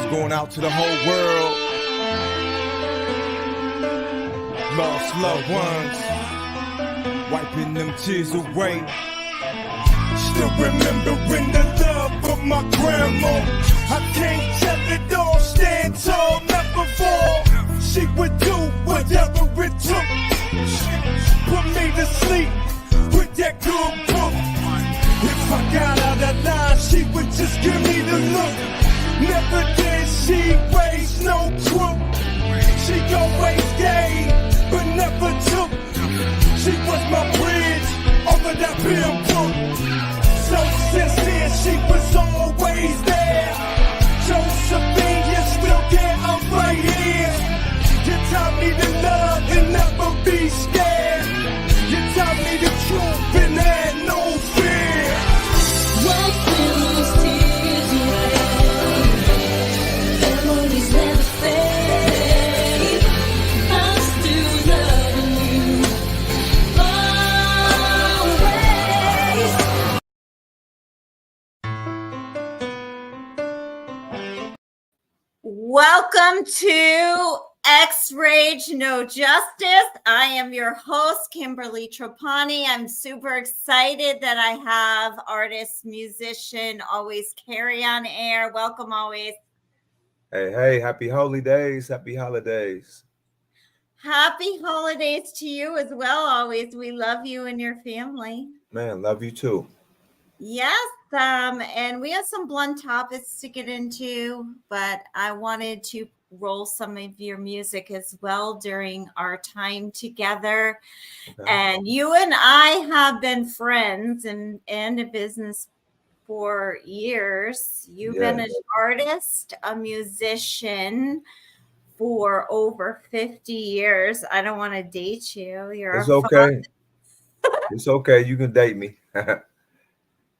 going out to the whole world. Lost loved ones, wiping them tears away. Still remembering the love of my grandma. I can't tell it all, stand tall, never fall. She would do whatever it took. Put me to sleep with that good book. If I got out of line, she would just give me the look. Never did she raise no crook. She always gave, but never took. She was my bridge over that bill book. So sincere, she was always there. Josephine, you're still there, I'm right here. You taught me to love and never be scared. You taught me the truth and had no fear. Wipe those tears away. Memories never fade. I'm still loving you always. Welcome to ExRaged No Justice. I am your host, Kimberly Trapani. I'm super excited that I have artist, musician, Alwaz Carey on air. Welcome, Alwaz. Hey, happy holidays. Happy holidays. Happy holidays to you as well, Alwaz. We love you and your family. Man, love you too. Yes, and we have some blunt topics to get into, but I wanted to roll some of your music as well during our time together. Okay. And you and I have been friends and in business for years. You've been an artist, a musician for over 50 years. I don't want to date you. It's okay. It's okay. You can date me.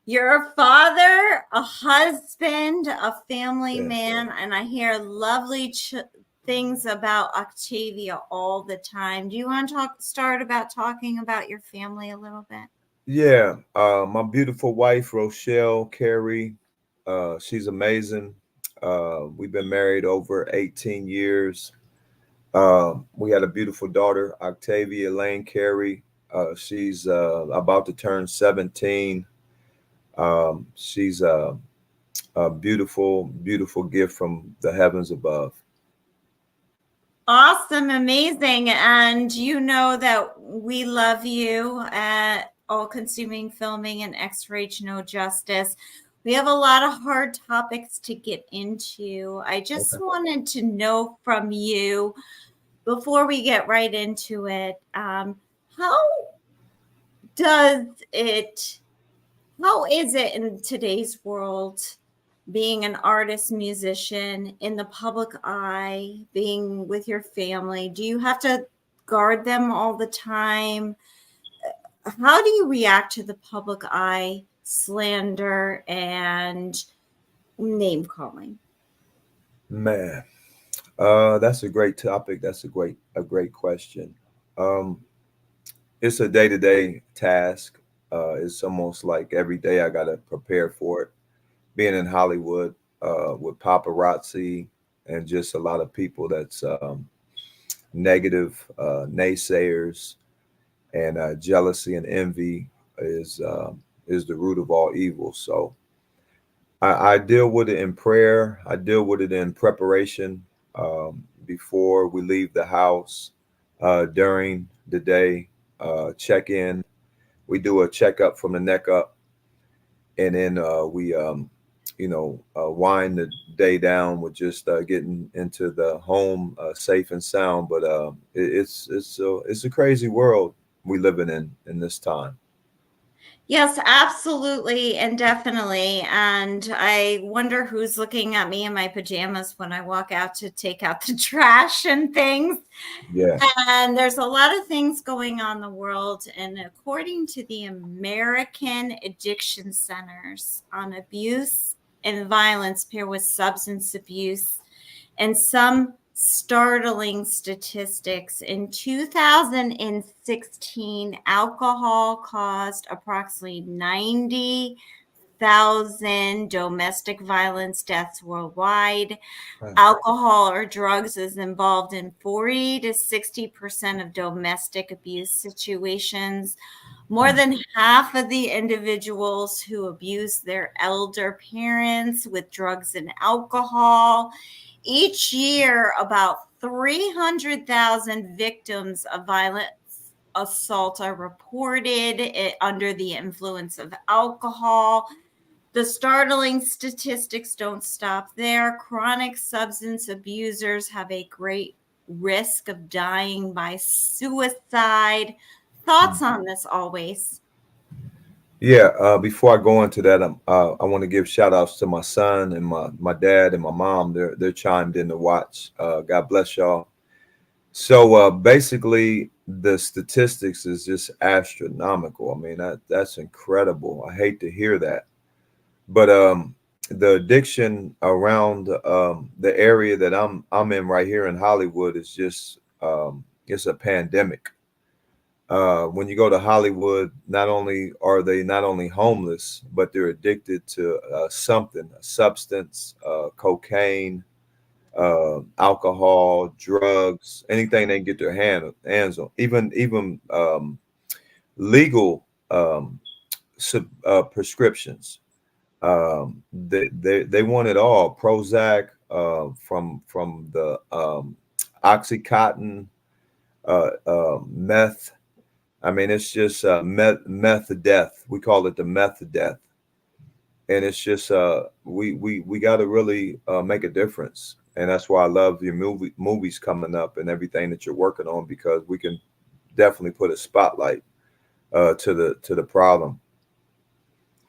You're a father, a husband, a family man, and I hear lovely things about Octavia all the time. Do you want to start talking about your family a little bit? Yeah, my beautiful wife, Rochelle Carey, she's amazing. We've been married over 18 years. We had a beautiful daughter, Octavia Lane Carey. She's about to turn 17. She's a beautiful, beautiful gift from the heavens above. Awesome, amazing. And you know that we love you at All Consuming Filming and ExRaged No Justice. We have a lot of hard topics to get into. I just wanted to know from you, before we get right into it, how is it in today's world being an artist, musician, in the public eye, being with your family? Do you have to guard them all the time? How do you react to the public eye, slander, and name calling? Man, that's a great topic. That's a great question. It's a day-to-day task. It's almost like every day I got to prepare for it. Being in Hollywood with paparazzi and just a lot of people that's negative, naysayers, and jealousy and envy is the root of all evil. So I deal with it in prayer. I deal with it in preparation before we leave the house, during the day, check in. We do a checkup from the neck up, and then we wind the day down with just getting into the home safe and sound. But it's a crazy world we living in this time. Yes, absolutely and definitely. And I wonder who's looking at me in my pajamas when I walk out to take out the trash and things. Yeah. And there's a lot of things going on in the world. And according to the American Addiction Centers on Abuse and Violence paired with substance abuse, and some startling statistics, in 2016, alcohol caused approximately 90 100,000 domestic violence deaths worldwide. Right. Alcohol or drugs is involved in 40 to 60% of domestic abuse situations. More than half of the individuals who abuse their elder parents with drugs and alcohol. Each year, about 300,000 victims of violent assault are reported under the influence of alcohol. The startling statistics don't stop there. Chronic substance abusers have a great risk of dying by suicide. Thoughts on this, Always? Yeah, before I go into that, I want to give shout outs to my son and my dad and my mom. They're chimed in to watch. God bless y'all. So basically, the statistics is just astronomical. I mean, that's incredible. I hate to hear that, but the addiction around the area that I'm in right here in Hollywood is just it's a pandemic. When you go to Hollywood, not only are they not only homeless, but they're addicted to something, a substance, cocaine, alcohol, drugs, anything they can get their hands on, even legal prescriptions. They want it all. Prozac, from the OxyContin, meth. I mean, it's just meth death. We call it the meth death, and it's just we got to really make a difference. And that's why I love your movies coming up and everything that you're working on, because we can definitely put a spotlight to the problem.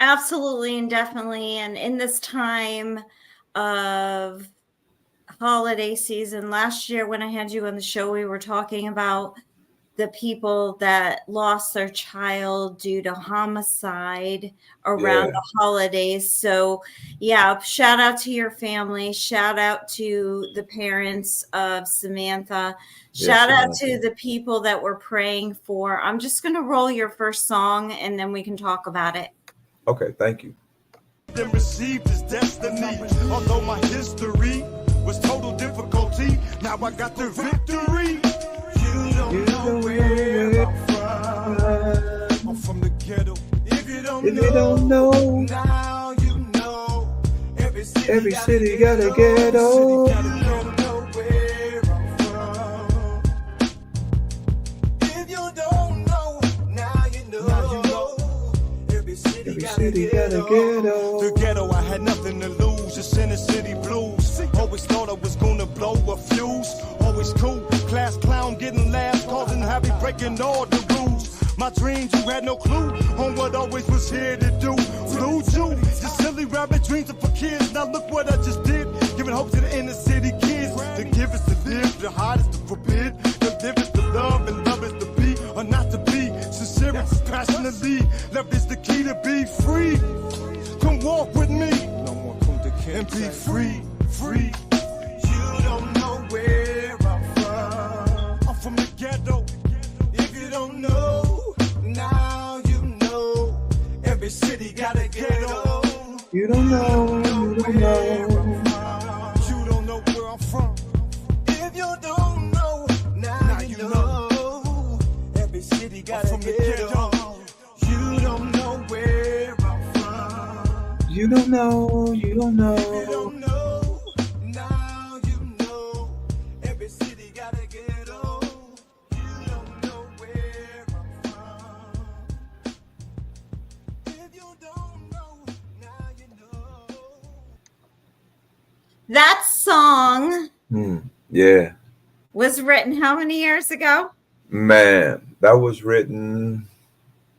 Absolutely and definitely. And in this time of holiday season, last year when I had you on the show, we were talking about the people that lost their child due to homicide around Yeah. the holidays. So, yeah, shout out to your family. Shout out to the parents of Samantha. Yes, Shout out Samantha. to the people that we're praying for. I'm just going to roll your first song and then we can talk about it. Okay, thank you. Then received his destiny. Although my history was total difficulty, now I got the victory. You don't know where I'm from. I'm from the ghetto. If you don't know, now you know. Every city got a ghetto. You don't know where I'm from. If you don't know, now you know. Every city got a ghetto. The ghetto, I had nothing to lose. Just inner city blues. Always thought I was gonna blow a fuse. Always cool, class clown, getting laughs, causing havoc, breaking all the rules. My dreams, you had no clue on what always was here to do. Flew you, just silly rabbit dreams are for kids. Now look what I just did, giving hope to the inner city kids. The give is to live, the hide is to forbid. The live is to love, and love is to be or not to be. Sincere, passionately, love is the key to be free. Come walk with me and be free, free. You don't know where I'm from. I'm from the ghetto. If you don't know, now you know. Every city got a ghetto. You don't know. You don't know. You don't know where I'm from. If you don't know, now you know. Every city got a ghetto. You don't know where I'm from. You don't know. You don't know. You don't know, now you know. Every city got a ghetto. You don't know where I'm from. If you don't know, now you know. That song Yeah, was written how many years ago? man, that was written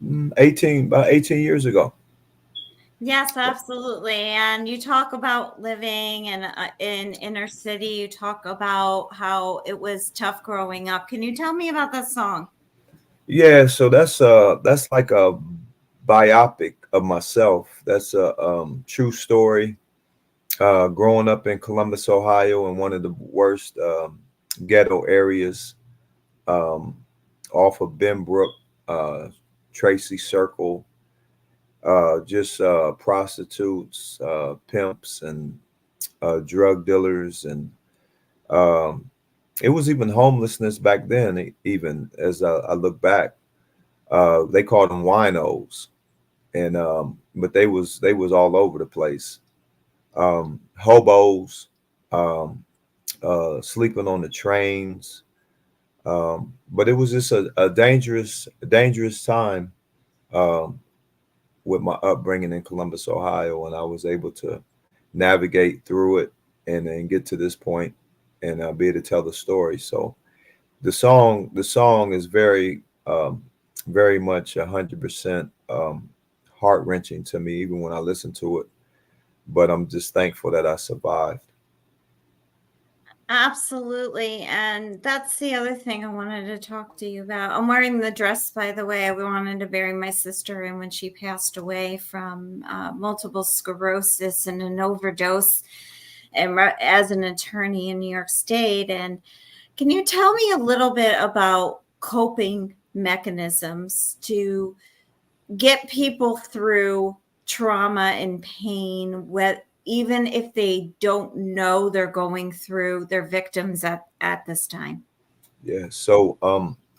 about 18 years ago. Yes, absolutely. And you talk about living in inner city. You talk about how it was tough growing up. Can you tell me about that song? Yeah, so that's like a biopic of myself. That's a true story. Growing up in Columbus, Ohio, in one of the worst ghetto areas, off of Benbrook, Tracy Circle. just prostitutes, pimps, and drug dealers, and um, it was even homelessness back then. Even as I look back, they called them winos, and but they was all over the place. Hobos, um, sleeping on the trains. But it was just a dangerous time um, with my upbringing in Columbus, Ohio, and I was able to navigate through it and get to this point and be able to tell the story. So the song is very much 100% heart wrenching to me, even when I listen to it. But I'm just thankful that I survived. Absolutely. And that's the other thing I wanted to talk to you about. I'm wearing the dress, by the way. I wanted to bury my sister in when she passed away from multiple sclerosis and an overdose, and as an attorney in New York State. And can you tell me a little bit about coping mechanisms to get people through trauma and pain, even if they don't know they're going through, they're victims at this time? Yeah. So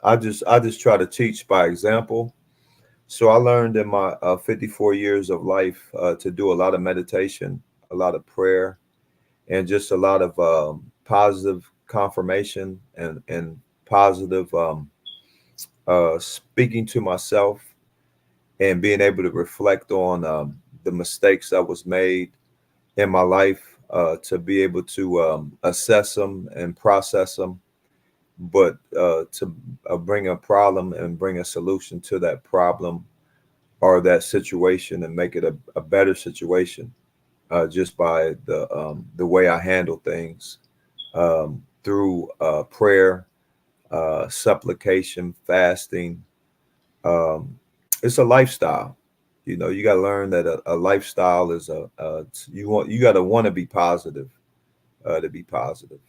I just try to teach by example. So I learned in my 54 years of life to do a lot of meditation, a lot of prayer, and just a lot of positive confirmation and positive speaking to myself and being able to reflect on the mistakes that was made in my life to be able to assess them and process them, but to bring a problem and bring a solution to that problem or that situation and make it a better situation just by the way I handle things through prayer, supplication, fasting. Um, it's a lifestyle. You know, you got to learn that a lifestyle is you got to want to be positive to be positive.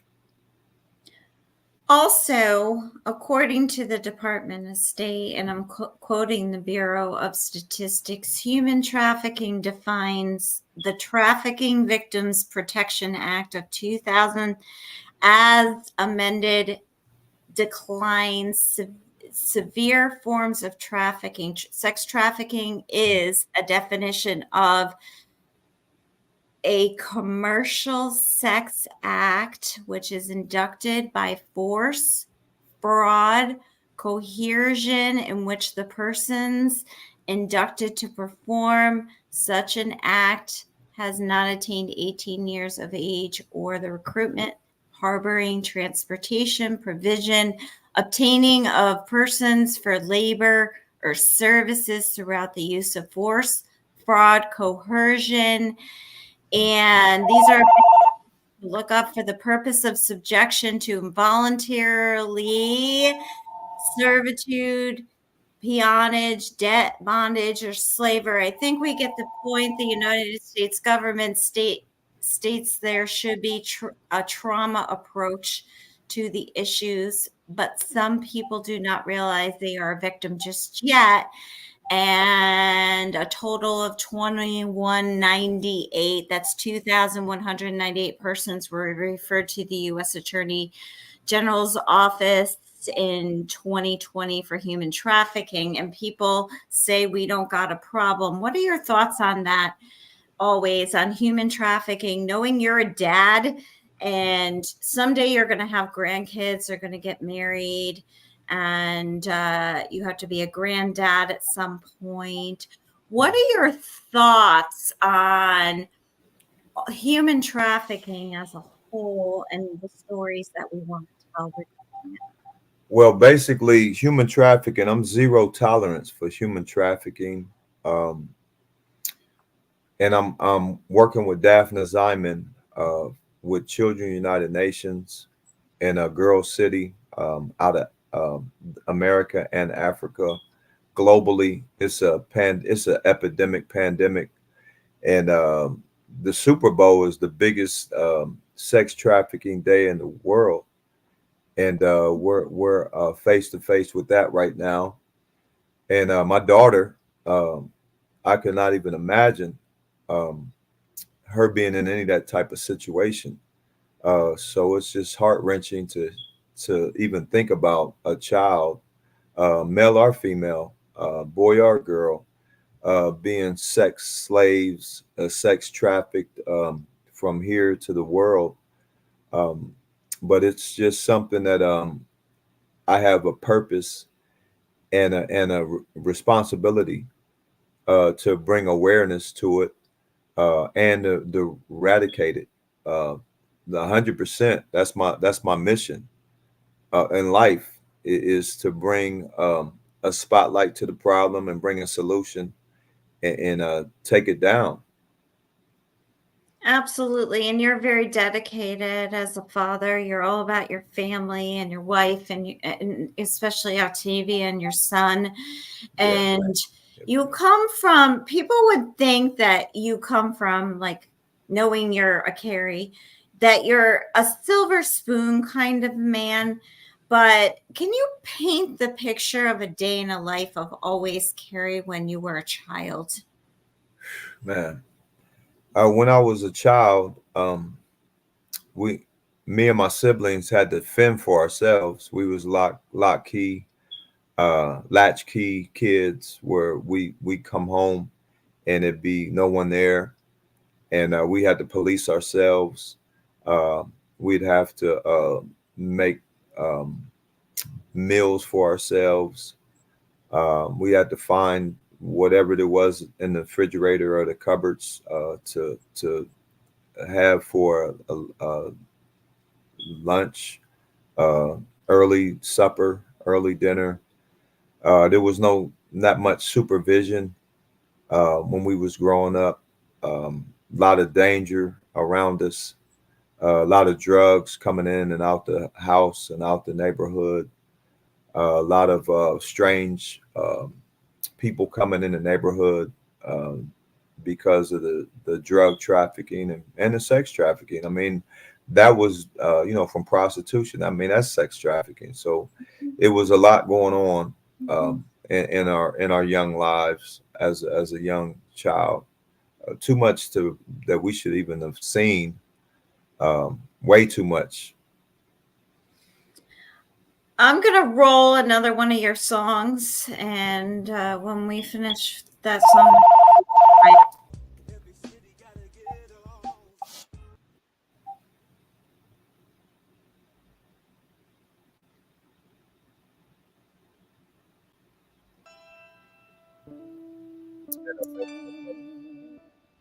Also, according to the Department of State, and I'm quoting the Bureau of Statistics, human trafficking defines the Trafficking Victims Protection Act of 2000 as amended declines severe forms of trafficking. Sex trafficking is a definition of a commercial sex act which is inducted by force, fraud, coercion, in which the persons inducted to perform such an act has not attained 18 years of age, or the recruitment, harboring, transportation, provision, obtaining of persons for labor or services throughout the use of force, fraud, coercion. And these are look up for the purpose of subjection to involuntarily servitude, peonage, debt, bondage, or slavery. I think we get the point. The United States government states there should be a trauma approach to the issues, but some people do not realize they are a victim just yet. And a total of 2198, that's 2,198 persons were referred to the U.S. Attorney General's office in 2020 for human trafficking. And people say we don't got a problem. What are your thoughts on that? Always on human trafficking, knowing you're a dad and someday you're going to have grandkids, they're going to get married, and you have to be a granddad at some point. What are your thoughts on human trafficking as a whole and the stories that we want to tell? Well, basically, human trafficking. I'm zero tolerance for human trafficking, um, and I'm working with Daphne Ziman with Children United Nations in a Girl City out of America and Africa. Globally, it's an epidemic pandemic, and the Super Bowl is the biggest sex trafficking day in the world, and we're face to face with that right now. And my daughter, um, I could not even imagine um, her being in any of that type of situation. So it's just heart wrenching to even think about a child, male or female, boy or girl, being sex slaves, sex trafficked from here to the world. Um, but it's just something that I have a purpose and a responsibility to bring awareness to it and to eradicate it. The 100%. That's my mission in life is to bring a spotlight to the problem and bring a solution and take it down. Absolutely. And you're very dedicated as a father. You're all about your family and your wife and especially Octavia and your son. And you come from, people would think that you come from, like, knowing you're a Carey, that you're a silver spoon kind of man. But can you paint the picture of a day in a life of Alwaz Carey when you were a child? Man, when I was a child, me and my siblings had to fend for ourselves. We was latchkey kids, where we come home and it'd be no one there, and we had to police ourselves. We'd have to make meals for ourselves. We had to find whatever there was in the refrigerator or the cupboards to have for a lunch, early supper, early dinner. There was not much supervision when we was growing up. A lot of danger around us. A lot of drugs coming in and out the house and out the neighborhood. A lot of strange people coming in the neighborhood because of the drug trafficking and the sex trafficking. I mean, that was from prostitution. I mean, that's sex trafficking. So it was a lot going on in our young lives as a young child. Too much that we should even have seen. Way too much. I'm going to roll another one of your songs. And when we finish that song,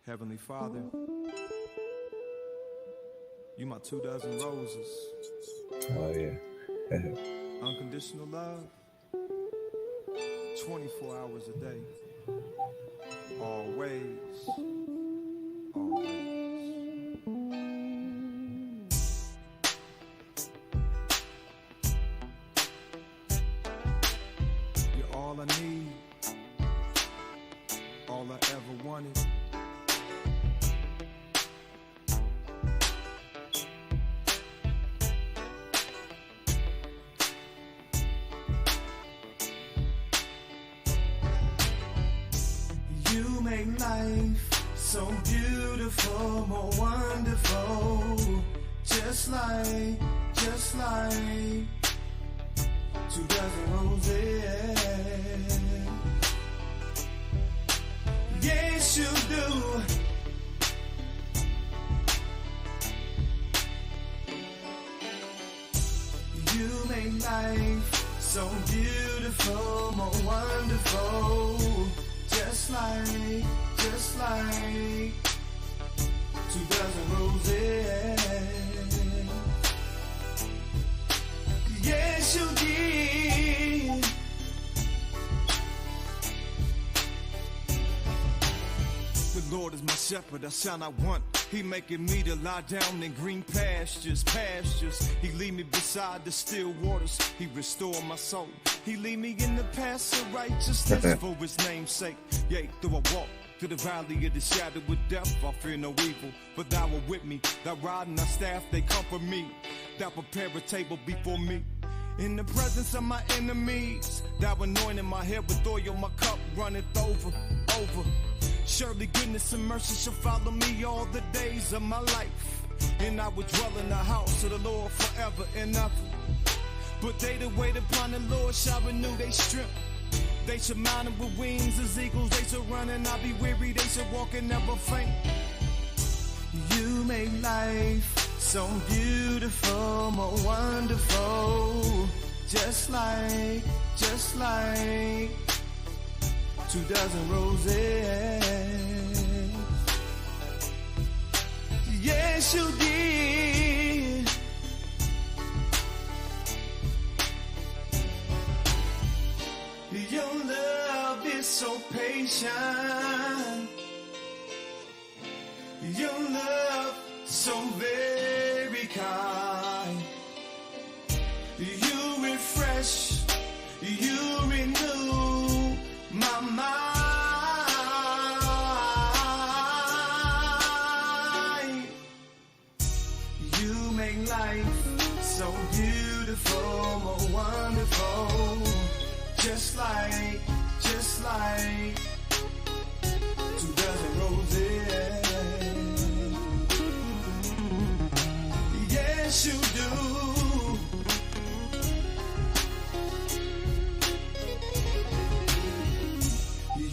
Heavenly Father, you my 24 roses. Oh yeah. Unconditional love, 24 hours a day. Always, always. You're all I need, all I ever wanted. You make life so beautiful, more wonderful, just like 2 dozen roses. Yes, you do. You make life so beautiful, more wonderful, just like 2 dozen roses. Yes, you did. The Lord is my shepherd, I shall not want. He making me to lie down in green pastures. He lead me beside the still waters. He restore my soul. He lead me in the paths of righteousness for his name's sake. Yea, though I walk through the valley of the shadow of death, I fear no evil, but thou art with me. Thy rod and thy staff, they comfort me. Thou prepare a table before me In the presence of my enemies, thou anointing my head with oil, my cup runneth over. Surely goodness and mercy shall follow me all the days of my life, and I will dwell in the house of the Lord forever and ever. But they that wait upon the Lord shall renew their strength. They shall mount up with wings as eagles. They shall run and not be weary. They shall walk and never faint. You make life so beautiful, more wonderful. Just like 2,000 roses. Yes, you did. Your love is so patient. Your love so very kind. You refresh, you renew my mind. You make life so beautiful, more wonderful. Just like 2,000 roses. Yes, you do.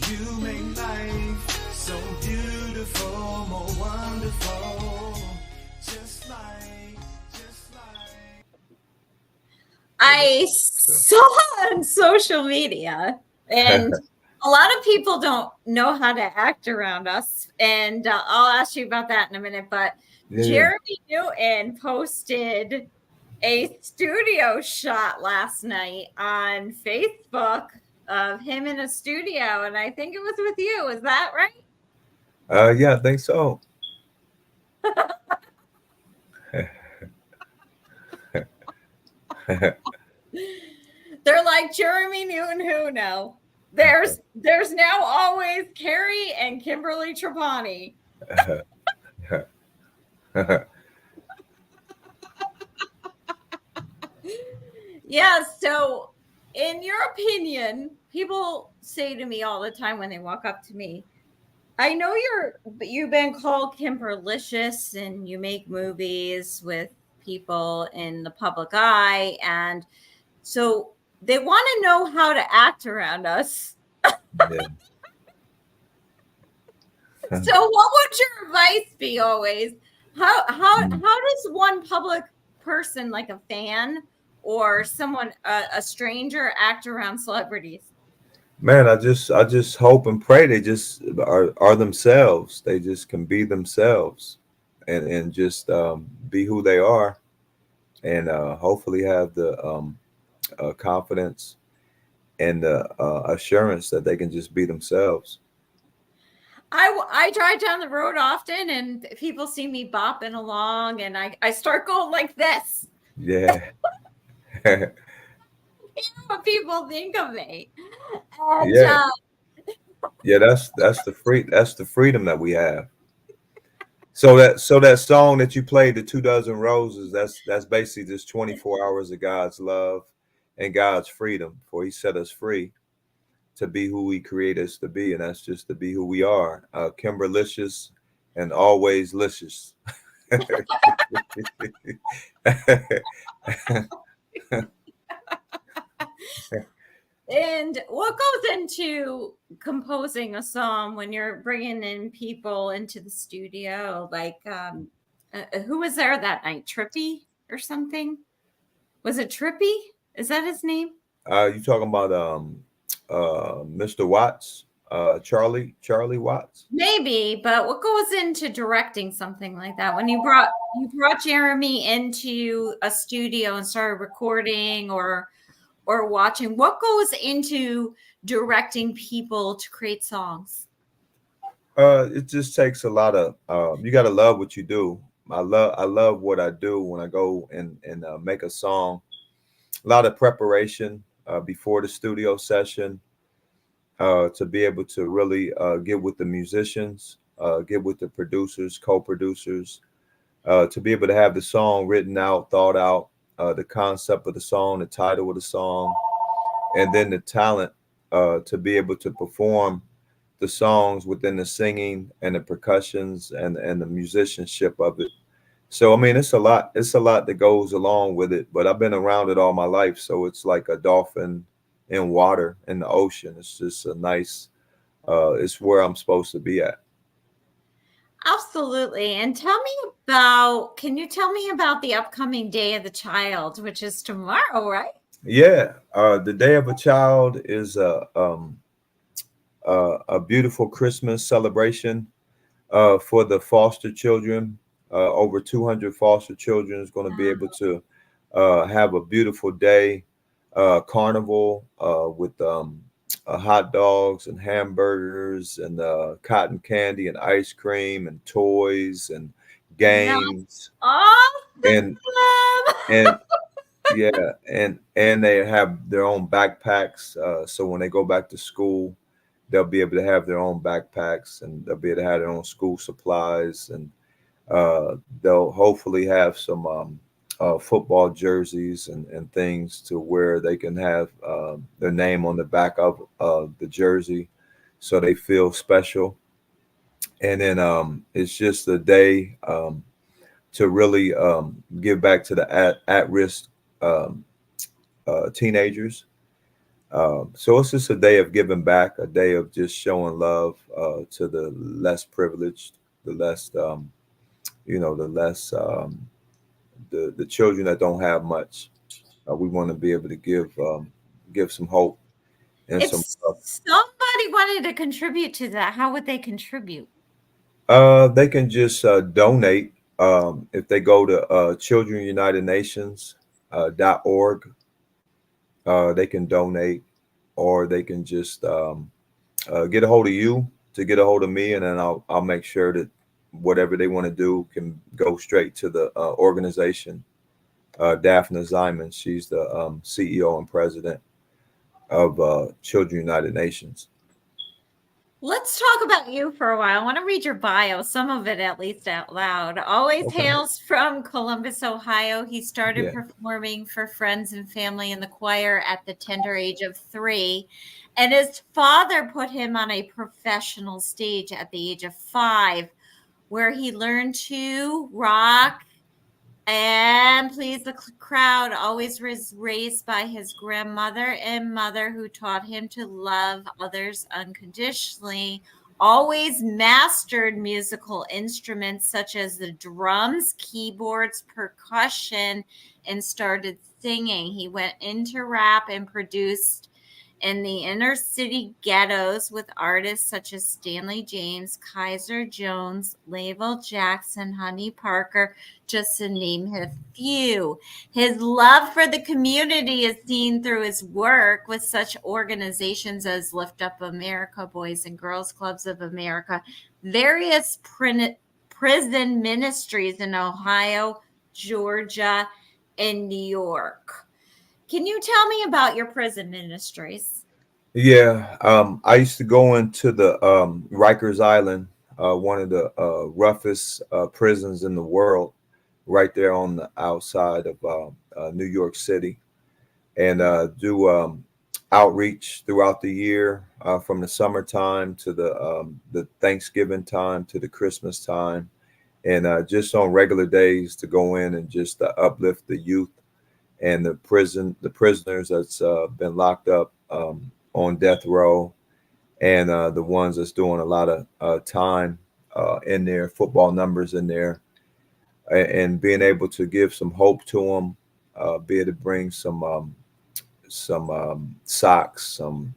You make life so beautiful, more wonderful. Just like. I saw on social media, and a lot of people don't know how to act around us. And I'll ask you about that in a minute. But Yeah. Jeremy Newton posted a studio shot last night on Facebook of him in a studio, and I think it was with you. Is that right? Yeah, I think so. They're like, Jeremy Newton who now? There's now Alwaz Carey and Kimberly Trapani. Yeah, so in your opinion, people say to me all the time when they walk up to me, I know you've been called Kimberlicious and you make movies with people in the public eye, and so they want to know how to act around us. Yeah. So what would your advice be always? How does one public person, like a fan or someone, a stranger, act around celebrities? Man, I just hope and pray they just are themselves. They just can be themselves, and just be who they are, and hopefully have the confidence and the assurance that they can just be themselves. I drive down the road often, and people see me bopping along, and I start going like this. Yeah. You know what people think of me. And, Yeah. Yeah, that's the freedom that we have. So that song that you played, the 2,000 Roses, that's basically just 24 hours of God's love and God's freedom, for He set us free to be who He created us to be, and that's just to be who we are. Kimberlicious and always licious. And what goes into composing a song when you're bringing in people into the studio? Like, who was there that night? Trippy or something? Was it Trippy? Is that his name? You talking about Mr. Watts, Charlie Watts? Maybe, but what goes into directing something like that? When you brought Jeremy into a studio and started recording or watching, what goes into directing people to create songs? It just takes a lot of you got to love what you do. I love what I do when I go and make a song. A lot of preparation before the studio session to be able to really get with the musicians, get with the producers, co-producers, to be able to have the song written out, thought out, the concept of the song, the title of the song, and then the talent to be able to perform the songs within the singing and the percussions and the musicianship of it. So I mean, it's a lot. It's a lot that goes along with it. But I've been around it all my life, so it's like a dolphin in water in the ocean. It's just a nice. It's where I'm supposed to be at. Absolutely. And tell me about, can you tell me about the upcoming Day of the Child, which is tomorrow, right? Yeah, the Day of a Child is a beautiful Christmas celebration for the foster children. Over 200 foster children is going to be able to have a beautiful day, carnival with hot dogs and hamburgers and cotton candy and ice cream and toys and That's games and awesome. and yeah, and they have their own backpacks. So when they go back to school, they'll be able to have their own backpacks and they'll be able to have their own school supplies and they'll hopefully have some football jerseys and things to where they can have their name on the back of the jersey, so they feel special. And then it's just a day to really give back to the at risk um, teenagers. So it's just a day of giving back, a day of just showing love to the less privileged, the less, the less, the children that don't have much. We want to be able to give some hope and If some love. somebody wanted to contribute to that, how would they contribute? They can just donate if they go to Children United Nations .org. They can donate, or they can just get a hold of you to get a hold of me, and then I'll make sure that whatever they want to do can go straight to the organization. Daphne Ziman, she's the CEO and president of Children United Nations. Let's talk about you for a while. I want to read your bio, some of it at least out loud. Always Okay. hails from Columbus, Ohio. He started Yeah. performing for friends and family in the choir at the tender age of 3. And his father put him on a professional stage at the age of 5, where he learned to rock and please the crowd. Always was raised by his grandmother and mother, who taught him to love others unconditionally. Always mastered musical instruments such as the drums, keyboards, percussion, and started singing. He went into rap and produced in the inner city ghettos with artists such as Stanley James, Kaiser Jones, Lavelle Jackson, Honey Parker, just to name a few. His love for the community is seen through his work with such organizations as Lift Up America, Boys and Girls Clubs of America, various prison ministries in Ohio, Georgia, and New York. Can you tell me about your prison ministries? Yeah, I used to go into the Rikers Island, one of the roughest prisons in the world, right there on the outside of New York City, and do outreach throughout the year, from the summertime to the Thanksgiving time to the Christmas time, and just on regular days to go in and just uplift the youth and the prisoners that's been locked up on death row, and the ones that's doing a lot of time in their football numbers in there, and being able to give some hope to them, be able to bring some socks, some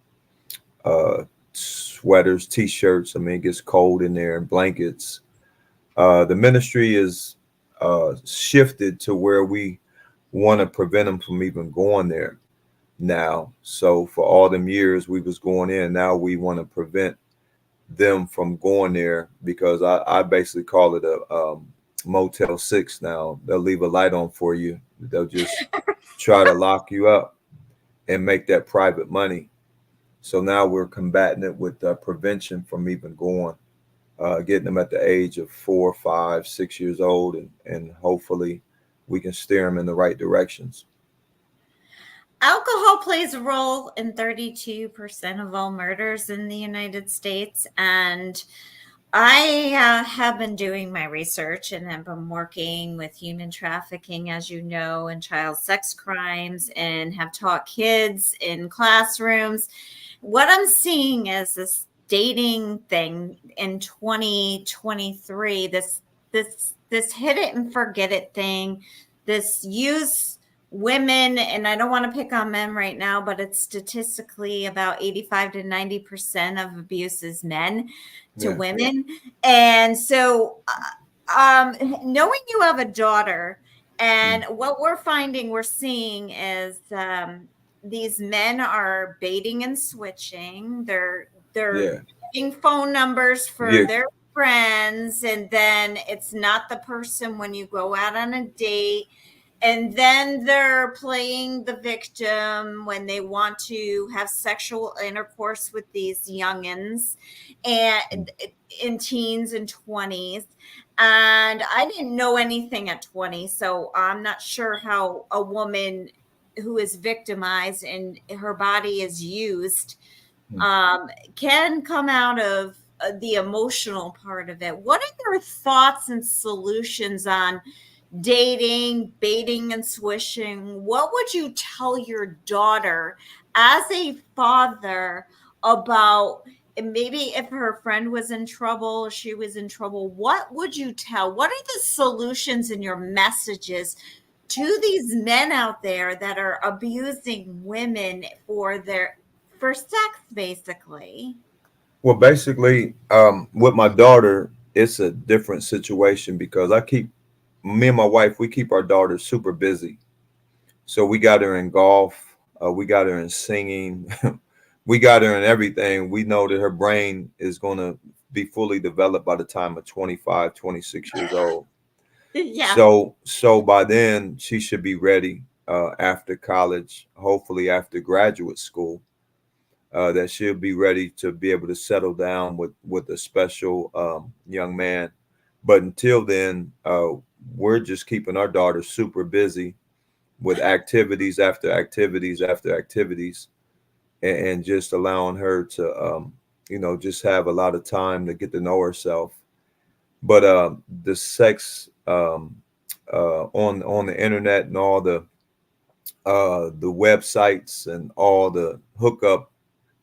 sweaters, t-shirts. I mean, it gets cold in there, and blankets. The ministry is shifted to where we want to prevent them from even going there now. So for all them years we was going in, now we want to prevent them from going there, because I basically call it a Motel 6 now. They'll leave a light on for you. They'll just try to lock you up and make that private money. So now we're combating it with prevention from even going, getting them at the age of 4, 5, 6 years old, and hopefully we can steer them in the right directions. Alcohol plays a role in 32% of all murders in the United States. And I have been doing my research and have been working with human trafficking, as you know, and child sex crimes, and have taught kids in classrooms. What I'm seeing is this dating thing in 2023, this hit it and forget it thing, this use women, and I don't want to pick on men right now, but it's statistically about 85 to 90% of abuse is men to Yeah. women. And so knowing you have a daughter, and what we're seeing is these men are baiting and switching. They're Yeah. getting phone numbers for Yeah. their friends, and then it's not the person when you go out on a date. And then they're playing the victim when they want to have sexual intercourse with these youngins and in teens and 20s. And I didn't know anything at 20, so I'm not sure how a woman who is victimized and her body is used can come out of the emotional part of it. What are your thoughts and solutions on dating, baiting, and swishing? What would you tell your daughter as a father about, and maybe if her friend was in trouble, or she was in trouble, what would you tell? What are the solutions in your messages to these men out there that are abusing women for sex, basically? Well, basically, with my daughter, it's a different situation because me and my wife, we keep our daughter super busy. So we got her in golf, we got her in singing, we got her in everything. We know that her brain is going to be fully developed by the time of 25, 26 years old. Yeah. So by then she should be ready after college, hopefully after graduate school, that she'll be ready to be able to settle down with a special young man. But until then, we're just keeping our daughter super busy with activities after activities after activities, and just allowing her to, just have a lot of time to get to know herself. But the sex on the internet and all the websites and all the hookup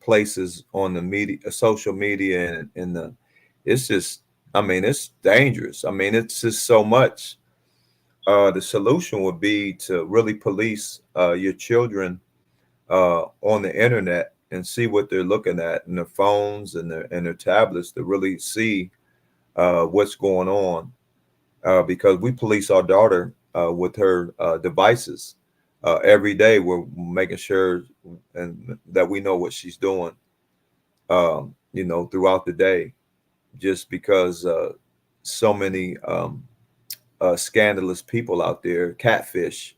places on the media, social media, and the, it's just, I mean, it's dangerous. I mean, it's just so much. The solution would be to really police your children on the internet and see what they're looking at in their phones and their tablets to really see what's going on. Because we police our daughter with her devices every day. We're making sure and that we know what she's doing, throughout the day. Just because so many scandalous people out there, catfish,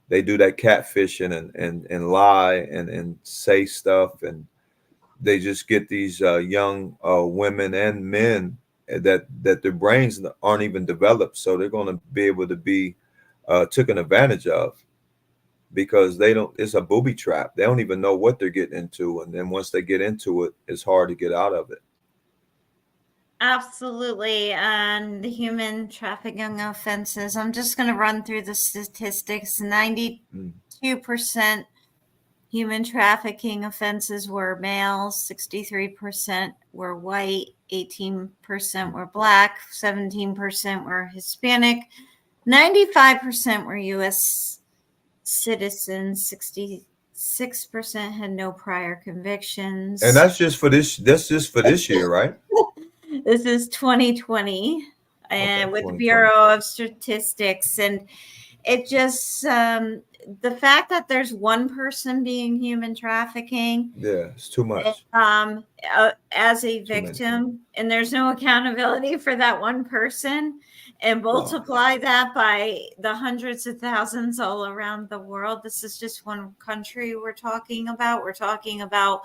they do that catfishing and lie and say stuff, and they just get these young women and men that their brains aren't even developed, so they're going to be able to be taken advantage of because they don't. It's a booby trap. They don't even know what they're getting into, and then once they get into it, it's hard to get out of it. Absolutely. And the human trafficking offenses, I'm just going to run through the statistics. 92% human trafficking offenses were males, 63% were white, 18% were black, 17% were Hispanic, 95% were U.S. citizens, 66% had no prior convictions. And that's just for this. That's just for this year, right? This is 2020 and Okay, with the 2020. Bureau of Statistics. And it just, the fact that there's one person being human trafficking Yeah, it's too much. as a Too many. victim, and there's no accountability for that one person, and No. multiply that by the hundreds of thousands all around the world. This is just one country we're talking about. We're talking about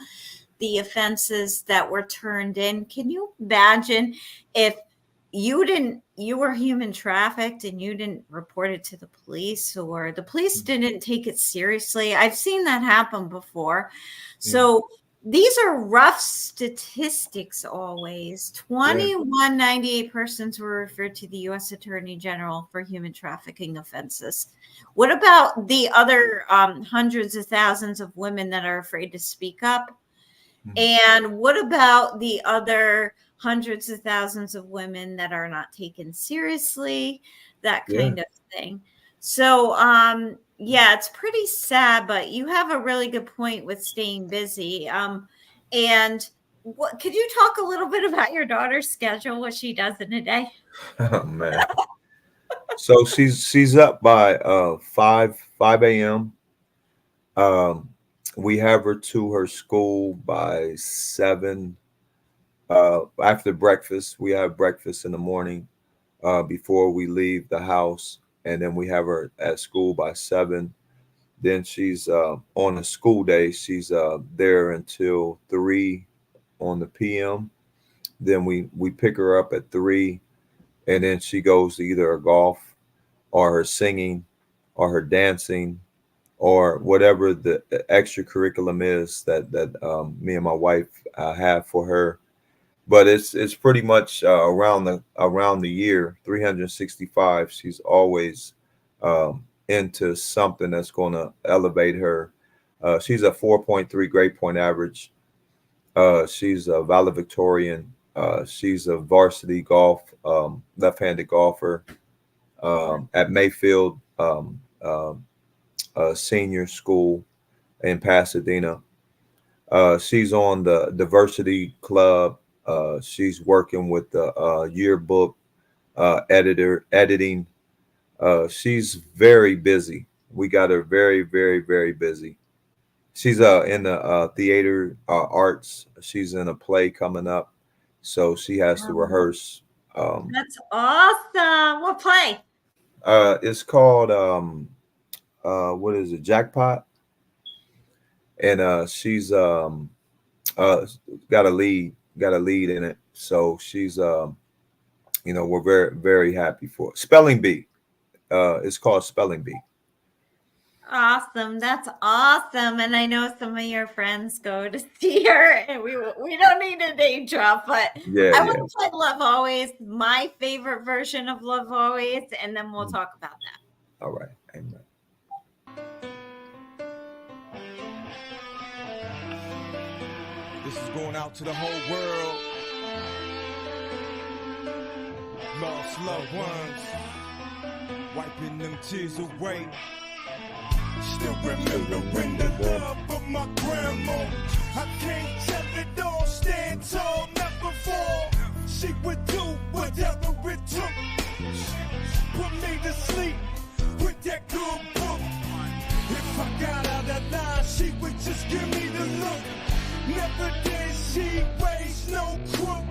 the offenses that were turned in. Can you imagine if you were human trafficked and you didn't report it to the police, or the police didn't take it seriously. I've seen that happen before. So these are rough statistics always. 2198 persons were referred to the U.S. Attorney General for human trafficking offenses. What about the other hundreds of thousands of women that are afraid to speak up? And what about the other hundreds of thousands of women that are not taken seriously? That kind of thing. So, yeah, it's pretty sad, but you have a really good point with staying busy. And what could you talk a little bit about your daughter's schedule, what she does in a day? Oh man. So she's up by 5 a.m. We have her to her school by 7. After breakfast, we have breakfast in the morning before we leave the house, and then we have her at school by 7. Then she's on a school day. She's there until 3 on the p.m. Then we pick her up at 3, and then she goes to either her golf or her singing or her dancing or whatever the extracurriculum is that me and my wife have for her. But it's pretty much around the year 365. She's always into something that's going to elevate her. She's a 4.3 grade point average. She's a valedictorian. She's a varsity golf left-handed golfer at Mayfield Senior School in Pasadena. She's on the diversity club. She's working with the yearbook editing. She's very busy. We got her very, very, very busy. She's in the theater arts. She's in a play coming up, so she has to rehearse. That's awesome. What play? It's called what is it? Jackpot. And she's got a lead in it. So she's we're very, very happy for it. Spelling Bee. It's called Spelling Bee. Awesome. That's awesome. And I know some of your friends go to see her, and we don't need a name drop, but I want to play Love Always, my favorite version of Love Always, and then we'll talk about that. All right. Amen. This is going out to the whole world. Lost loved ones, wiping them tears away. Still remember when the love of my grandma. I can't tell it all, stand tall, never fall. She would do whatever it took. Put me to sleep with that good book. If I got out of line, she would just give me the look. Never did she raise no crook.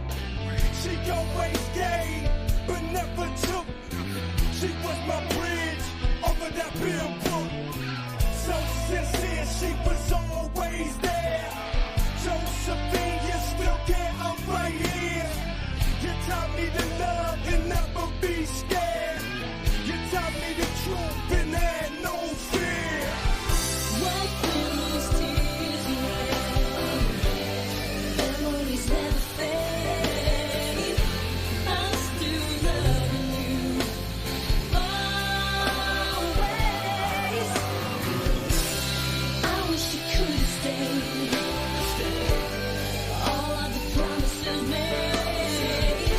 She always gave, but never took. She was my bridge over that billboard. So sincere, she was always there. Josephine, you still can't, I'm right here. You taught me to love and never be scared. You taught me the truth and had no fear. Wiping those tears away. Memories never fade. I'm still loving you. Always. I wish you could have stayed. All of the promises made.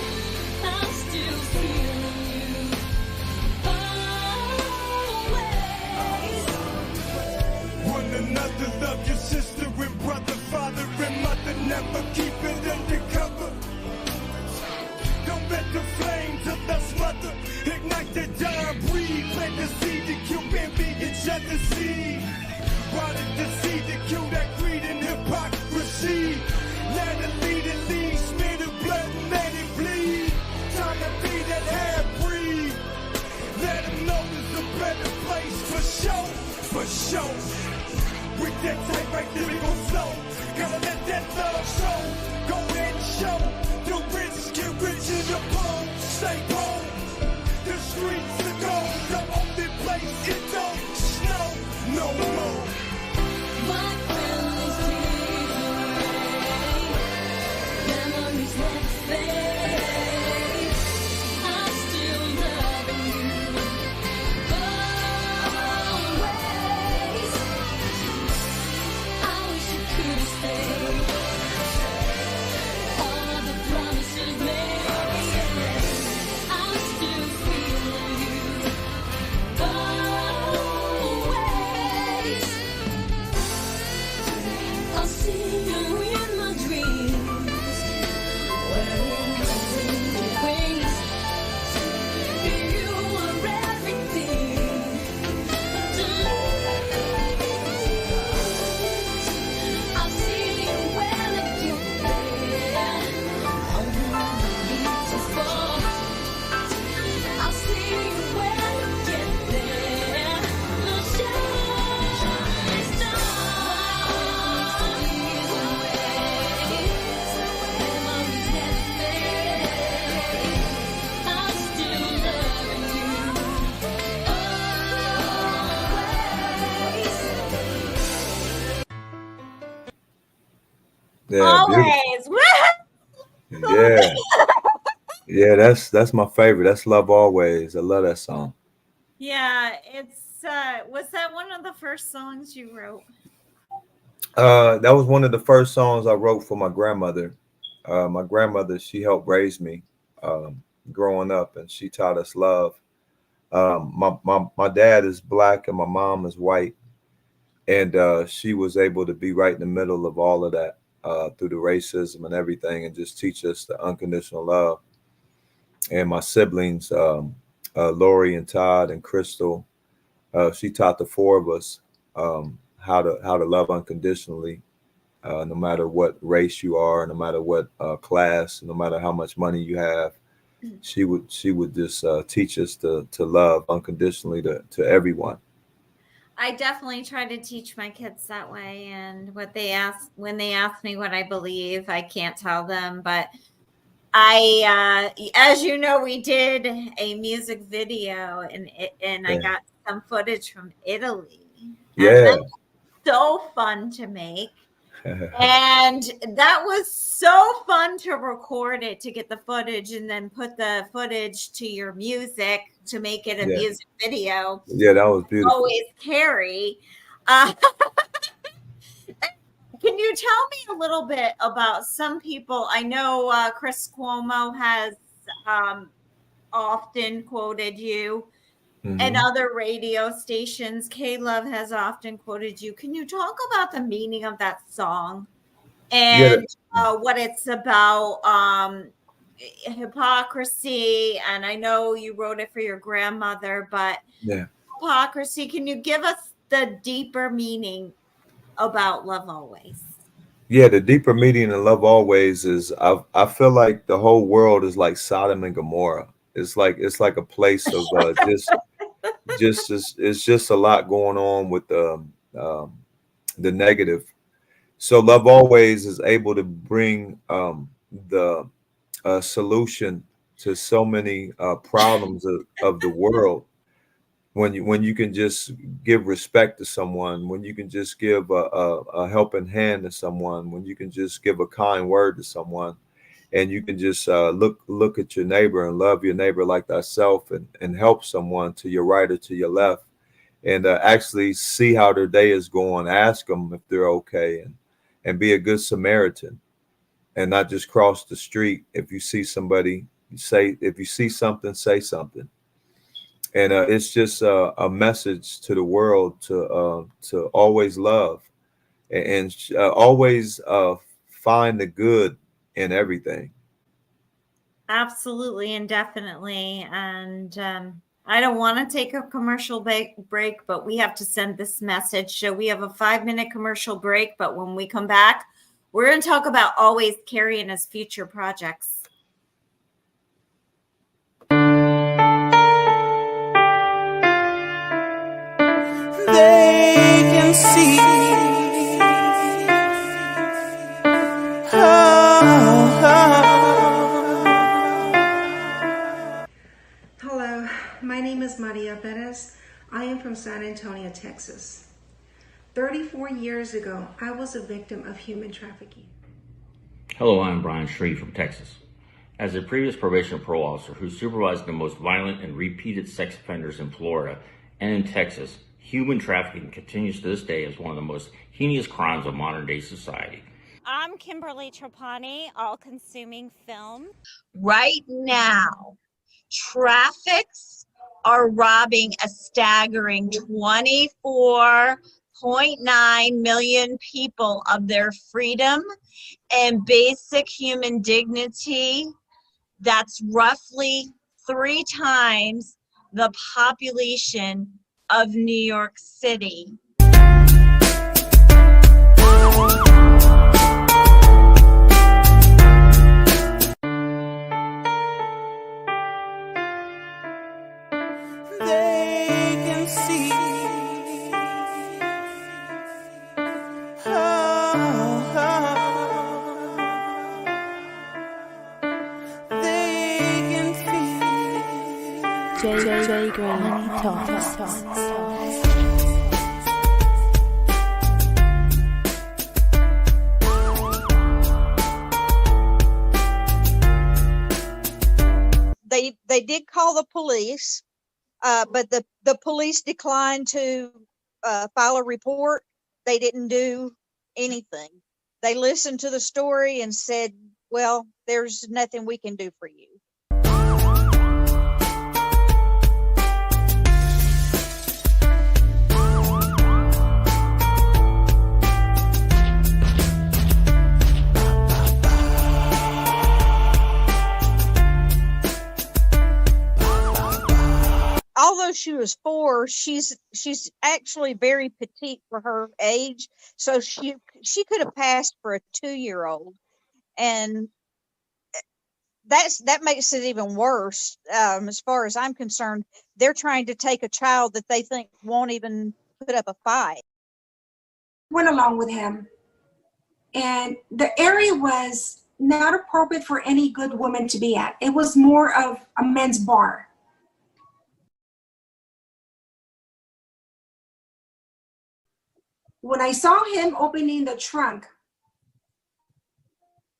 I'm still feeling you. Always. One another, love your sister and brother, father and mother. Never keep it undercover. Don't let the flames of the smother ignite the dawn, breathe. Plant the seed to kill envy, each other's seed. Water the seed to kill that greed and hypocrisy. Let it lead and lead, smear the blood and let it bleed. Time to be that half-breed. Let them know there's a better place for sure, for sure. With that type right there, we gon' slow. Gotta let that love show. Go ahead and show. The rich get rich in the bones. Yeah, beautiful. Always. Woo! Yeah, yeah. That's my favorite. That's Love Always. I love that song. Yeah, it's was that one of the first songs you wrote? That was one of the first songs I wrote for my grandmother. My grandmother, she helped raise me growing up, and she taught us love. My dad is black and my mom is white, and she was able to be right in the middle of all of that through the racism and everything, and just teach us the unconditional love. And my siblings, Lori and Todd and Crystal, she taught the four of us how to love unconditionally, no matter what race you are, no matter what class, no matter how much money you have. She would just teach us to love unconditionally to everyone. I definitely try to teach my kids that way. And when they ask me what I believe, I can't tell them. But as you know, we did a music video, and I Yeah, got some footage from Italy, and yeah, that's so fun to make. And that was so fun to record it, to get the footage and then put the footage to your music to make it a yeah, music video. yeah. That was beautiful. Always Carey. Uh, can you tell me a little bit about some people? I know Chris Cuomo has often quoted you, and Hmm. other radio stations. K-Love has often quoted you. Can you talk about the meaning of that song Yeah, and what it's about? Hypocrisy, and I know you wrote it for your grandmother, but yeah. hypocrisy. Can you give us the deeper meaning about Love Always? Yeah, the deeper meaning in Love Always is I feel like the whole world is like Sodom and Gomorrah. It's like a place of it's just a lot going on with the negative. So Love Always is able to bring the solution to so many problems of the world when you can just give respect to someone, when you can just give a helping hand to someone, when you can just give a kind word to someone, and you can just look at your neighbor and love your neighbor like thyself, and help someone to your right or to your left, and actually see how their day is going, ask them if they're okay, and be a good Samaritan, and not just cross the street. If you see somebody, if you see something, say something. And it's just a message to the world to always love, and always find the good in everything. Absolutely and definitely. And I don't want to take a commercial break, but we have to send this message. So we have a 5-minute commercial break. But when we come back, we're going to talk about Always Carey and his future projects. They can see. Hello, my name is Maria Perez. I am from San Antonio, Texas. 34 years ago, I was a victim of human trafficking. Hello, I'm Brian Shree from Texas. As a previous probation and parole officer who supervised the most violent and repeated sex offenders in Florida and in Texas, human trafficking continues to this day as one of the most heinous crimes of modern day society. I'm Kimberly Trapani, all-consuming film. Right now, traffics are robbing a staggering 24.9 million people of their freedom and basic human dignity. That's roughly 3 times the population of New York City. They can see. They can feel. J Green Talks. they did call the police, but the police declined to file a report. They didn't do anything. They listened to the story and said, well, there's nothing we can do for you. Although she was 4, she's actually very petite for her age, so she could have passed for a 2-year-old, and that makes it even worse. As far as I'm concerned, they're trying to take a child that they think won't even put up a fight. Went along with him, and the area was not appropriate for any good woman to be at. It was more of a men's bar. When I saw him opening the trunk,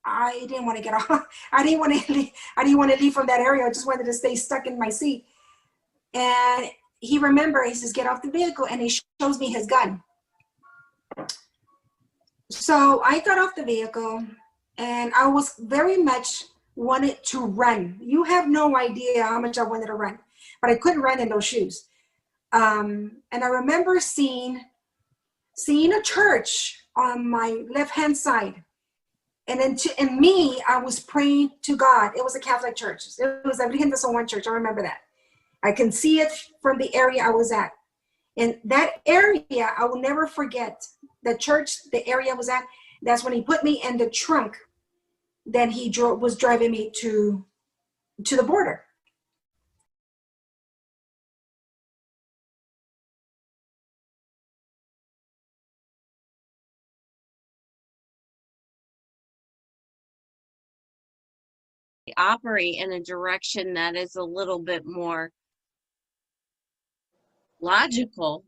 I didn't want to get off. I didn't want to leave from that area. I just wanted to stay stuck in my seat. And he says, get off the vehicle, and he shows me his gun. So I got off the vehicle, and I was very much wanted to run. You have no idea how much I wanted to run, but I couldn't run in those shoes. And I remember seeing a church on my left-hand side. And then in me, I was praying to God. It was a Catholic church. It was a Virgen de San Juan church. I remember that. I can see it from the area I was at. And that area, I will never forget. The church, the area I was at, that's when he put me in the trunk. Then he was driving me to the border. Operate in a direction that is a little bit more logical.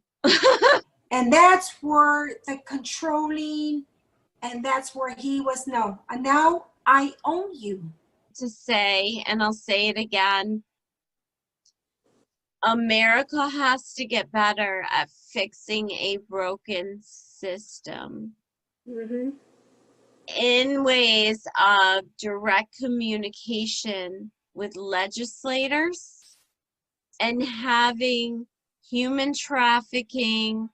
And that's where the controlling, and that's where he was, no, and now I own you. To say, and I'll say it again, America has to get better at fixing a broken system. Mm-hmm. In ways of direct communication with legislators and having human trafficking,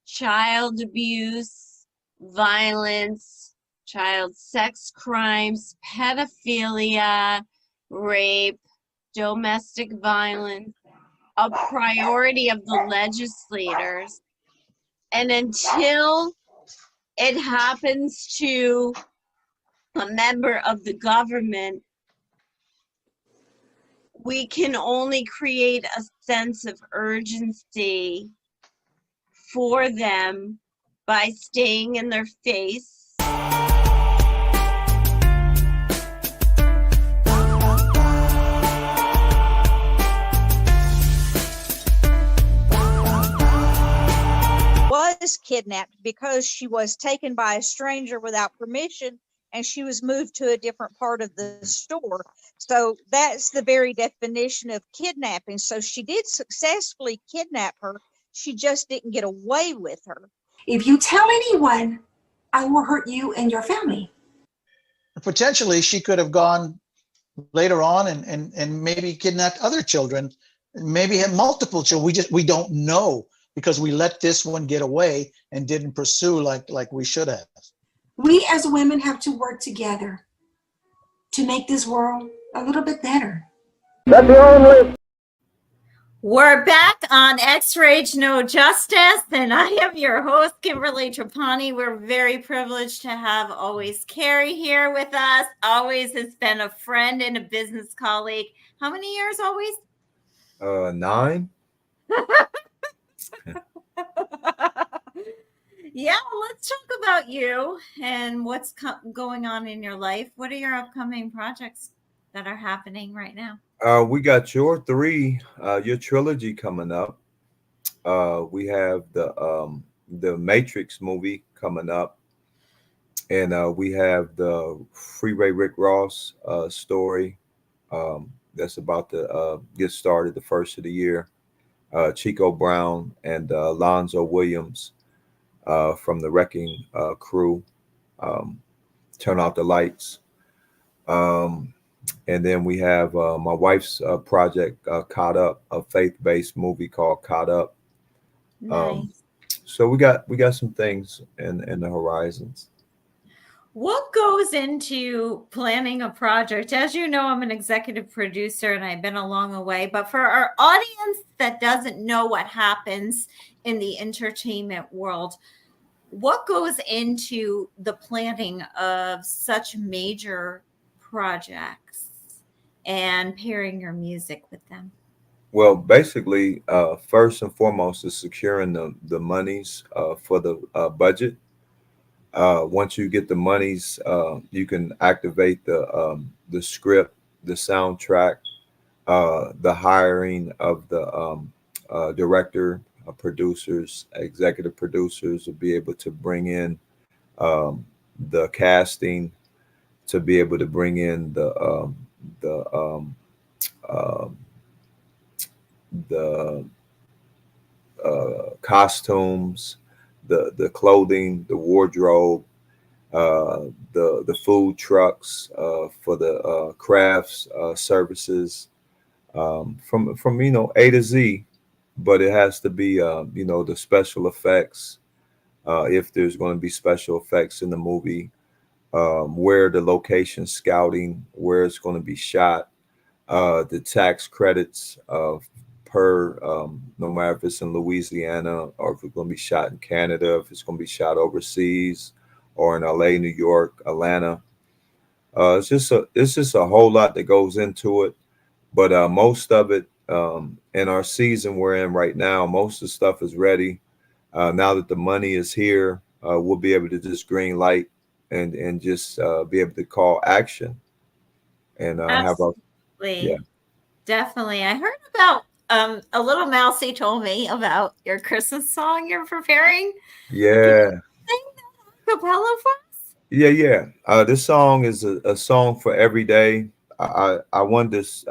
child abuse, violence, child sex crimes, pedophilia, rape, domestic violence a priority of the legislators. And until it happens to a member of the government, we can only create a sense of urgency for them by staying in their face. Was kidnapped because she was taken by a stranger without permission, and she was moved to a different part of the store. So that's the very definition of kidnapping. So she did successfully kidnap her. She just didn't get away with her. If you tell anyone, I will hurt you and your family. Potentially, she could have gone later on and maybe kidnapped other children, maybe had multiple children. We don't know, because we let this one get away and didn't pursue like we should have. We as women have to work together to make this world a little bit better. We're back on ExRaged No Justice, and I am your host, Kimberly Trapani. We're very privileged to have Alwaz Carey here with us. Alwaz has been a friend and a business colleague. How many years, Alwaz? 9. Yeah, let's talk about you and what's going on in your life. What are your upcoming projects that are happening right now? We got your trilogy coming up. We have the Matrix movie coming up, and we have the Freeway Rick Ross story that's about to get started the first of the year. Chico Brown and Lonzo Williams from the Wrecking Crew. Um, Turn Out the Lights. Um, and then we have my wife's project, Caught Up, a faith-based movie called Caught Up. Um, Nice. so we got some things in the horizons. What goes into planning a project? As you know, I'm an executive producer and I've been along the way, but for our audience that doesn't know what happens in the entertainment world, what goes into the planning of such major projects and pairing your music with them? Well, basically, first and foremost is securing the monies for the budget. Once you get the monies, you can activate the script, the soundtrack, the hiring of the director, producers, executive producers will be able to bring in um, the casting, to be able to bring in the um, the costumes, the clothing, the wardrobe, the food trucks for the crafts services, from A to Z. But it has to be the special effects, if there's going to be special effects in the movie, where the location scouting, where it's going to be shot, the tax credits per, no matter if it's in Louisiana or if it's going to be shot in Canada, if it's going to be shot overseas or in LA, New York, Atlanta. It's just a whole lot that goes into it. But most of it, in our season we're in right now, most of the stuff is ready. Now that the money is here, we'll be able to just green light and just be able to call action and have our yeah. Absolutely. Definitely. I heard about a little mousy told me about your Christmas song you're preparing. Can you Yeah, sing that a cappella for us? yeah. This song is a song for every day. I won this.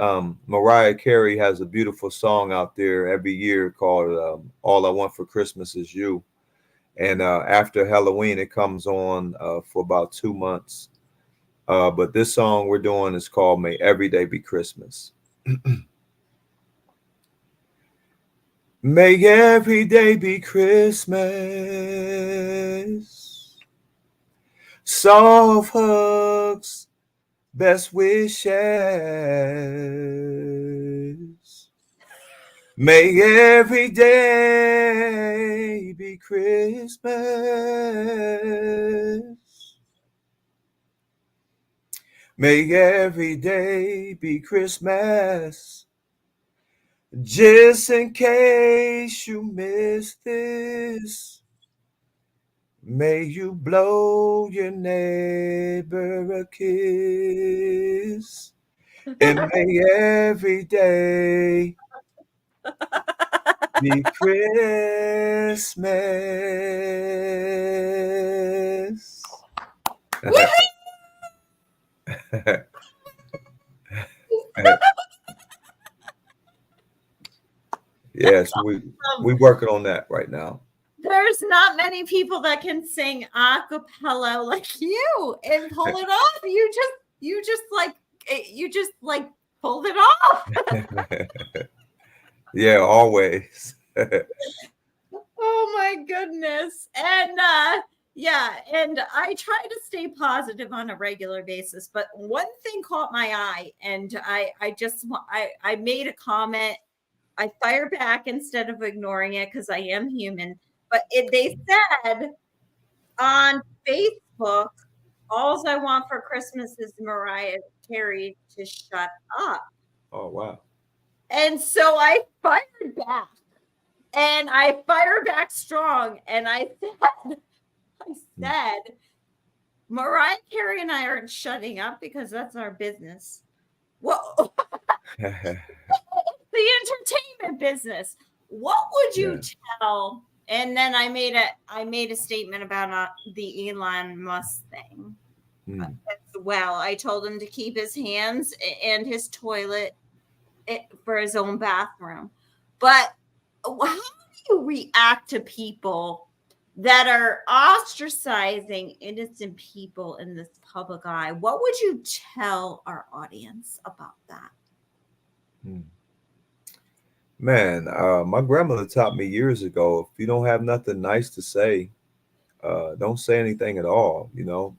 Mariah Carey has a beautiful song out there every year called "All I Want for Christmas Is You," and after Halloween, it comes on for about 2 months. But this song we're doing is called "May Every Day Be Christmas." May every day be Christmas. Soft hugs, best wishes. May every day be Christmas. May every day be Christmas. Just in case you missed this, may you blow your neighbor a kiss. And may every day be Christmas. Yes, we working on that right now. There's not many people that can sing a cappella like you and pull it off. You just like pulled it off. Yeah, always. Oh my goodness. And yeah, and I try to stay positive on a regular basis, but one thing caught my eye and I made a comment. I fire back instead of ignoring it because I am human. But they said on Facebook, all I want for Christmas is Mariah Carey to shut up. Oh wow. And so I fired back. And I fired back strong. And I said, Mariah Carey and I aren't shutting up because that's our business. Well, the entertainment business. What would you tell? And then I made a statement about the Elon Musk thing as well. I told him to keep his hands and his toilet for his own bathroom. But how do you react to people that are ostracizing innocent people in this public eye? What would you tell our audience about that? Man, my grandmother taught me years ago, if you don't have nothing nice to say, don't say anything at all. You know,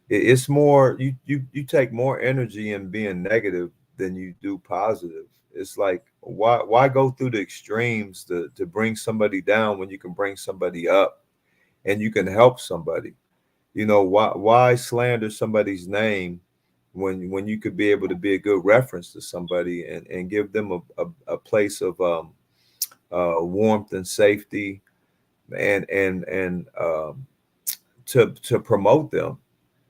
it's more you take more energy in being negative than you do positive. It's like why go through the extremes to bring somebody down when you can bring somebody up and you can help somebody. You know, why slander somebody's name when you could be able to be a good reference to somebody and give them a place of warmth and safety and to promote them,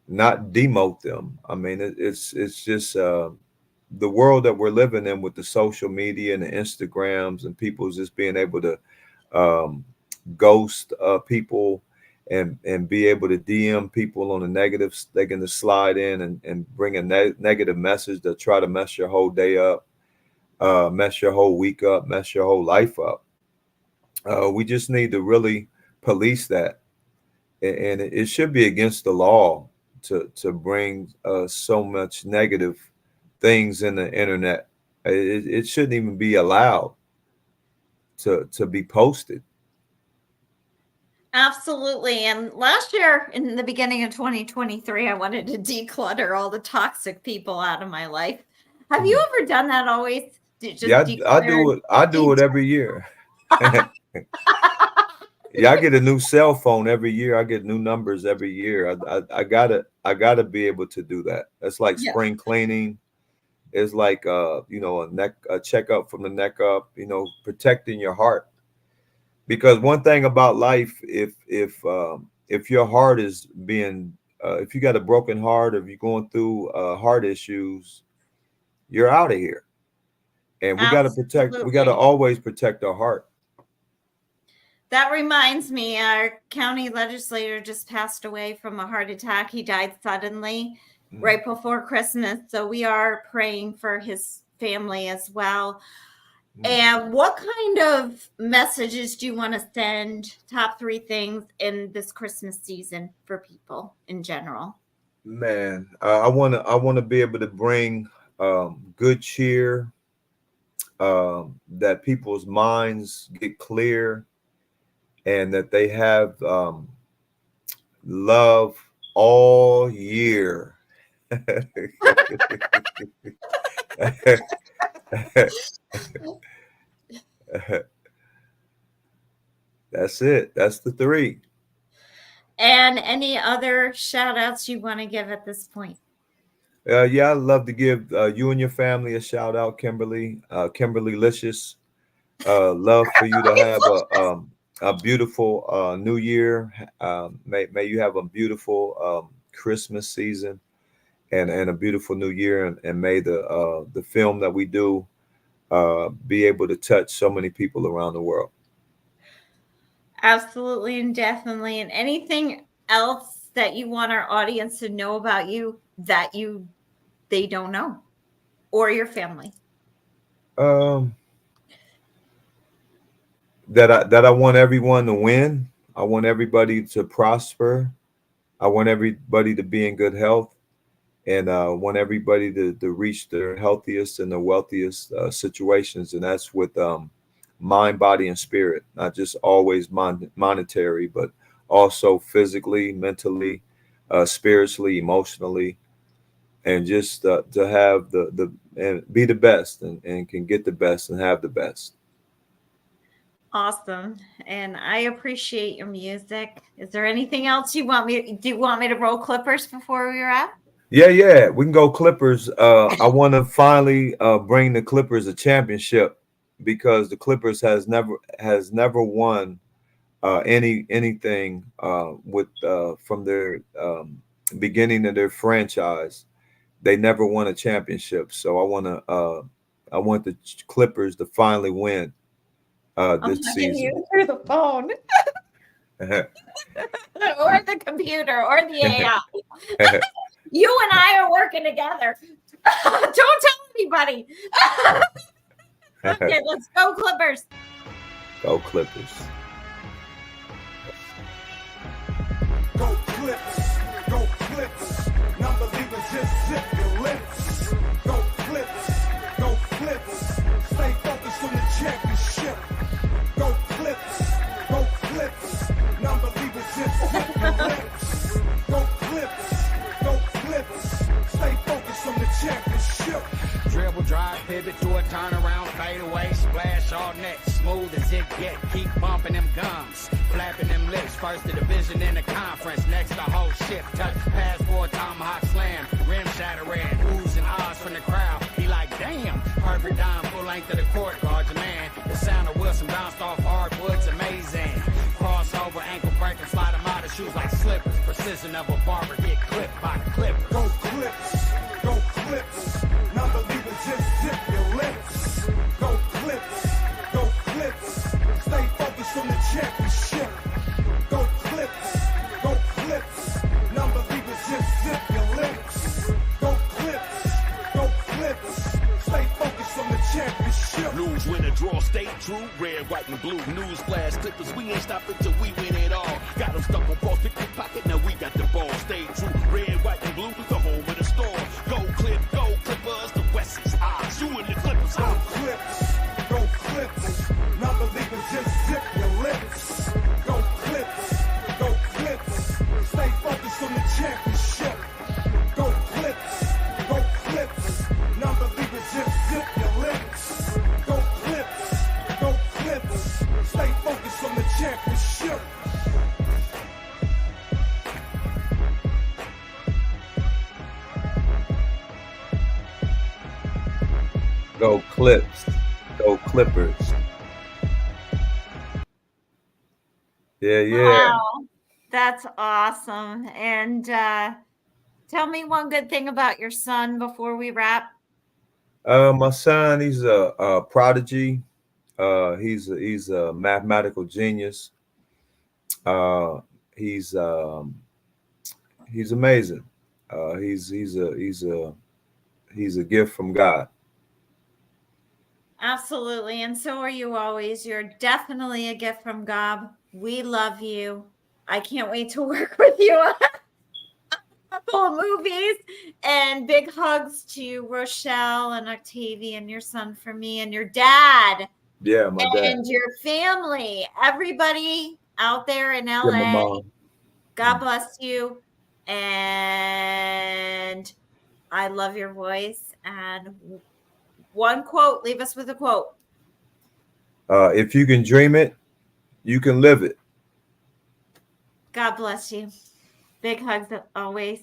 not demote them. I mean, it's just the world that we're living in with the social media and the Instagrams and people just being able to ghost people and be able to DM people on the negatives. They can just slide in and bring a negative message that try to mess your whole day up, mess your whole week up, mess your whole life up. We just need to really police that, and it should be against the law to bring so much negative things in the internet. It shouldn't even be allowed to be posted. Absolutely. And last year, in the beginning of 2023, I wanted to declutter all the toxic people out of my life. Have you ever done that always? Just Yeah, I do it. I do it every year. Yeah, I get a new cell phone every year. I get new numbers every year. I gotta be able to do that. That's like Yeah. spring cleaning. It's like you know, a checkup from the neck up. You know, protecting your heart. Because one thing about life, if your heart is being, if you got a broken heart, if you're going through heart issues, you're out of here. And we got to protect. We got to Absolutely. always protect our heart. That reminds me, our county legislator just passed away from a heart attack. He died suddenly right before Christmas. So we are praying for his family as well. And what kind of messages do you want to send? Top 3 things in this Christmas season for people in general? Man, I wanna be able to bring good cheer, that people's minds get clear, and that they have love all year. That's it. That's the 3. And any other shout outs you want to give at this point? Yeah, I'd love to give you and your family a shout out, Kimberly. Kimberly Licious. Love for you to have a beautiful new year. May you have a beautiful Christmas season and a beautiful new year, and may the film that we do be able to touch so many people around the world. Absolutely and definitely. And anything else that you want our audience to know about you that they don't know, or your family? That I want everyone to win. I want everybody to prosper. I want everybody to be in good health, and want everybody to reach their healthiest and the wealthiest situations, and that's with mind, body, and spirit. Not just always monetary, but also physically, mentally, spiritually, emotionally, and just to have the and be the best and can get the best and have the best. Awesome. And I appreciate your music. Is there anything else do you want me to roll clippers before we wrap? Yeah, we can go Clippers. I want to finally bring the Clippers a championship, because the Clippers has never won anything with from their beginning of their franchise. They never won a championship. So I want the Clippers to finally win I'm this talking to season. you through the phone or the computer or the AI. You and I are working together. Don't tell anybody. Okay, let's go Clippers. Go Clippers. Go Clips, go Clips. Non-believers just zip your lips. Go Clips, go Clips. Stay focused on the championship. Go Clips, go Clips. Non-believers just zip your lips. Go Clips, go Clips. Stay focused on the championship. Dribble, drive, pivot to a turnaround, fade away, splash all net, smooth as it get. Keep bumping them gums, flapping them lips. First the division in the conference, next the whole ship. Touch pass for a tomahawk slam, rim shattering, oohs and ahs from the crowd. He like, damn, perfect dime, full length of the court, guard your man. The sound of Wilson bounced off hardwoods, amazing. Crossover, ankle breaker, slide him out of shoes like slippers. Precision of a barber, get clipped by the clippers. Go Clips, go Clips. Non-believers just zip your lips. Go Clips, go Clips. Stay focused on the championship. Go Clips, go Clips. Non-believers just zip your lips. Go Clips, go Clips. Stay focused on the championship. Lose, win, or draw, stay true. Red, white, and blue. Newsflash, Clippers, we ain't stopping till we win it all. Got them stuck on balls, pick your pocket, now we got the ball. Stay true. Red, white, and blue, the home of the storm. Go Clippers, the West is ours. You and the Clippers, Go Clips, go Clips. Non-believers just zip your lips. Go Clips, go Clips. Stay focused on the championship. Go Clips, go Clips. Non-believers just zip your lips. Go Clips, go Clips. Stay focused on the championship. Go Clips. Go Clippers. Yeah. Wow, that's awesome. And tell me one good thing about your son before we wrap. My son, he's a prodigy. He's a mathematical genius. He's amazing. He's a gift from God. Absolutely. And so are you always. You're definitely a gift from God. We love you. I can't wait to work with you on a couple of movies. And big hugs to Rochelle and Octavian, your son, for me, and your dad. Yeah, my dad. And your family. Everybody out there in LA. Yeah, my mom. God bless you. And I love your voice. And one quote, leave us with a quote. If you can dream it, you can live it. God bless you. Big hugs always.